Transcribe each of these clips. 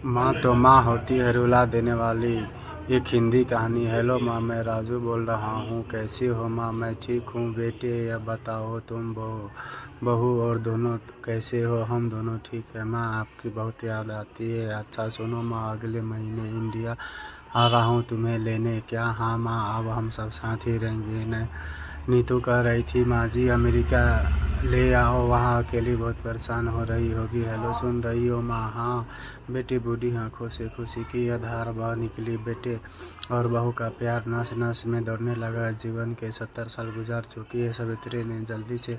माँ तो माँ होती है रुला देने वाली। एक हिंदी कहानी। हेलो माँ, मैं राजू बोल रहा हूँ। कैसी हो माँ? मैं ठीक हूँ बेटे। यह बताओ तुम बहू और दोनों कैसे हो? हम दोनों ठीक है माँ। आपकी बहुत याद आती है। अच्छा सुनो माँ, अगले महीने इंडिया आ रहा हूँ तुम्हें लेने। क्या? हाँ माँ, अब हम सब साथ ही रहेंगे न। नीतू कह रही थी माँ जी अमेरिका ले आओ, वहाँ अकेली बहुत परेशान हो रही होगी। हेलो, सुन रही हो माँ? हाँ बेटी। बूढ़ी आंखों से खुशी की धार बह निकली। बेटे और बहू का प्यार नस नस में दौड़ने लगा। जीवन के 70 साल गुजार चुकी है सावित्री ने जल्दी से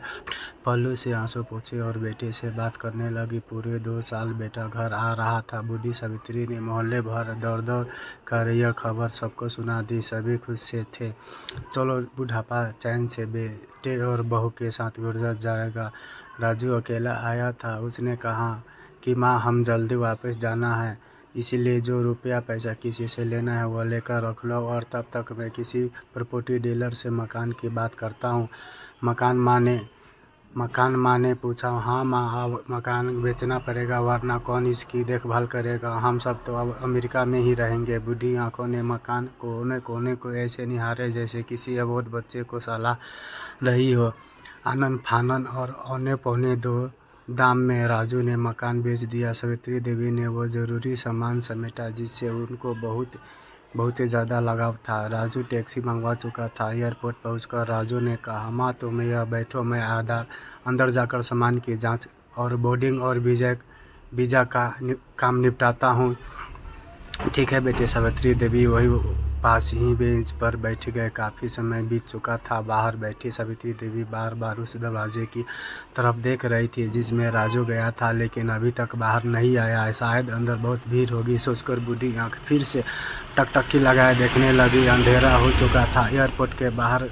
पल्लू से आंसू पोंछे और बेटे से बात करने लगी। पूरे 2 साल बेटा घर आ रहा था। बूढ़ी सावित्री ने मोहल्ले भर दौड़ दौड़ कर यह खबर सबको सुना दी। सभी खुश से थे। चलो बुढ़ापा चैन से बेटे और बहू के साथ गुजर जाएगा। राजू अकेला आया था। उसने कहा कि माँ, हम जल्दी वापस जाना है, इसीलिए जो रुपया पैसा किसी से लेना है वो लेकर रख लो, और तब तक मैं किसी प्रॉपर्टी डीलर से मकान की बात करता हूँ। मकान माँ ने पूछा। हाँ माँ, अब मकान बेचना पड़ेगा, वरना कौन इसकी देखभाल करेगा? हम सब तो अब अमेरिका में ही रहेंगे। बूढ़ी आंखों ने मकान कोने कोने को ऐसे निहारे जैसे किसी अबोध बच्चे को सलाह रही हो। आनन फानन और औने पौने 2 दाम में राजू ने मकान बेच दिया। सावित्री देवी ने वो जरूरी सामान समेटा जिससे उनको बहुत ही ज़्यादा लगाव था। राजू टैक्सी मंगवा चुका था। एयरपोर्ट पहुंचकर राजू ने कहा, माँ तुम यह बैठो, मैं अंदर जाकर सामान की जांच और बोर्डिंग और वीज़ा का काम निपटाता हूँ। ठीक है बेटे। सावित्री देवी वही पास ही बेंच पर बैठ गए। काफ़ी समय बीत चुका था। बाहर बैठी सावित्री देवी बार बार उस दरवाजे की तरफ देख रही थी जिसमें राजू गया था, लेकिन अभी तक बाहर नहीं आया। शायद अंदर बहुत भीड़ होगी सोचकर बूढ़ी आंख फिर से टकटकी लगाए देखने लगी। अंधेरा हो चुका था। एयरपोर्ट के बाहर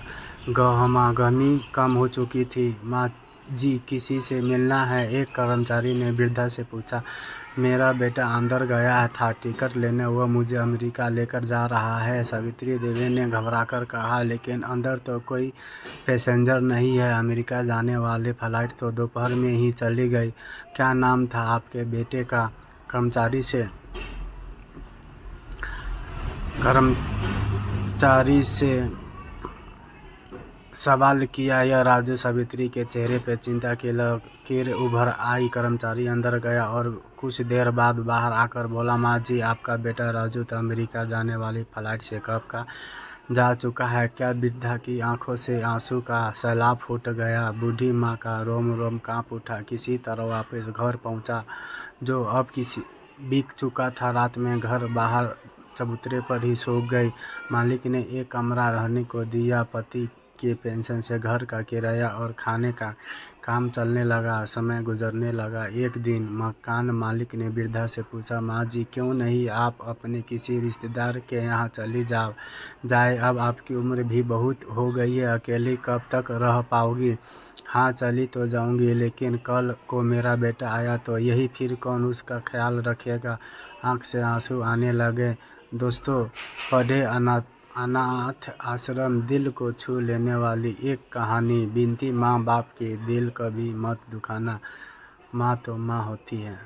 गहमागहमी कम हो चुकी थी। माँ जी, किसी से मिलना है? एक कर्मचारी ने वृद्धा से पूछा। मेरा बेटा अंदर गया था टिकट लेने, वो मुझे अमेरिका लेकर जा रहा है, सावित्री देवी ने घबराकर कहा। लेकिन अंदर तो कोई पैसेंजर नहीं है। अमेरिका जाने वाली फ्लाइट तो दोपहर में ही चली गई। क्या नाम था आपके बेटे का? कर्मचारी से सवाल किया। यह राजू। सावित्री के चेहरे पर चिंता की लकीर उभर आई। कर्मचारी अंदर गया और कुछ देर बाद बाहर आकर बोला, माँ जी, आपका बेटा राजू तो अमेरिका जाने वाली फ्लाइट से कब का जा चुका है। क्या? वृद्धा की आंखों से आंसू का सैलाब फूट गया। बूढ़ी माँ का रोम रोम कांप उठा। किसी तरह वापस घर पहुँचा जो अब बीत चुका था। रात में घर बाहर चबूतरे पर ही सो गई। मालिक ने एक कमरा रहने को दिया। पति के पेंशन से घर का किराया और खाने का काम चलने लगा। समय गुजरने लगा। एक दिन मकान मालिक ने वृद्धा से पूछा, माँ जी, क्यों नहीं आप अपने किसी रिश्तेदार के यहाँ चली जाए? अब आपकी उम्र भी बहुत हो गई है, अकेली कब तक रह पाओगी? हाँ चली तो जाऊंगी, लेकिन कल को मेरा बेटा आया तो यही फिर कौन उसका ख्याल रखेगा? आंख से आंसू आने लगे। दोस्तों, पढ़े अनाथ आश्रम, दिल को छू लेने वाली एक कहानी। बिनती, माँ बाप के दिल कभी मत दुखाना, माँ तो माँ होती है।